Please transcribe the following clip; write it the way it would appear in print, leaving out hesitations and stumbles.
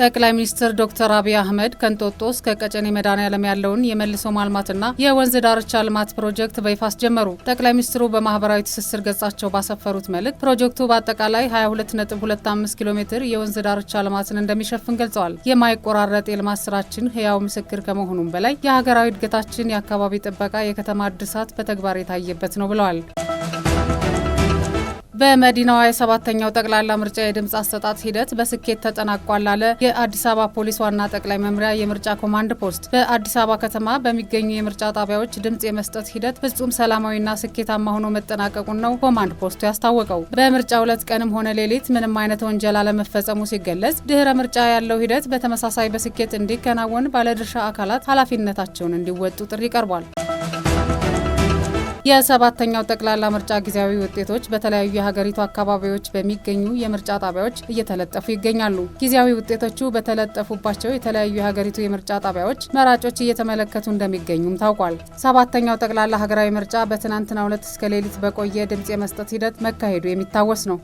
ጠቅላይ ሚኒስትር ዶክተር አብይ አህመድ ከእንጦጦ እስከ ቀጨኔ መድኃኔዓለም ያለውን የመልሶ ማልማትና የወንዝ ዳርቻ ልማት ፕሮጀክት በይፋ አስጀመሩ። ጠቅላይ ሚኒስትሩ በማህበራዊ ትስስር ገጻቸው ባሰፈሩት መልእክት ፕሮጀክቱ በአጠቃላይ 22.25 ኪሎ ሜትር የወንዝ ዳርቻ ልማትን እንደሚሸፍን ገልጸዋል። የማይቆራረጥ የልማት ስራችን ህያው ምስክር ከመሆኑም በላይ የሀገራዊ እድገታችን የአካባቢ ጥበቃ፣ የከተማ እድሳት በተግባር የታየበት ነው ብለዋል። በመዲናዋ የሰባተኛው ጠቅላላ ምርጫ የድምፅ አሰጣጥ ሂደት በስኬት ተጠናቋል አለ የአዲስ አበባ ፖሊስ ዋና ጠቅላይ መምሪያ የምርጫ ኮማንድ ፖስት። በአዲስ አበባ ከተማ በሚገኙ የምርጫ ጣቢያዎች ድምፅ የመስጠት ሂደት ፍጹም ሰላማዊና ስኬታማ ሆኖ መጠናቀቁን ነው ኮማንድ ፖስቱ ያስታወቀው። በምርጫው ዕለት ቀንም ሆነ ሌሊት ምንም አይነት ወንጀል አለመፈጸሙ ሲገለጽ፣ ድህረ ምርጫ ያለው ሂደት በተመሳሳይ በስኬት እንዲከናወን ባለድርሻ አካላት ኃላፊነታቸውን እንዲወጡ ጥሪ ቀርቧል። የሰባተኛው ጠቅላላ ምርጫ ጊዜያዊ ውጤቶች በተለያዩ የሀገሪቱ አካባቢዎች በሚገኙ የምርጫ ጣቢያዎች እየተለጠፉ ይገኛሉ። ጊዜያዊ ውጤቶቹ በተለጠፉባቸው የተለያዩ የሀገሪቱ የምርጫ ጣቢያዎች መራጮች እየተመለከቱ እንደሚገኙም ታውቋል። ሰባተኛው ጠቅላላ ሀገራዊ ምርጫ በትናንትናው ዕለት እስከ ሌሊት በቆየ ድምፅ የመስጠት ሂደት መካሄዱ የሚታወስ ነው።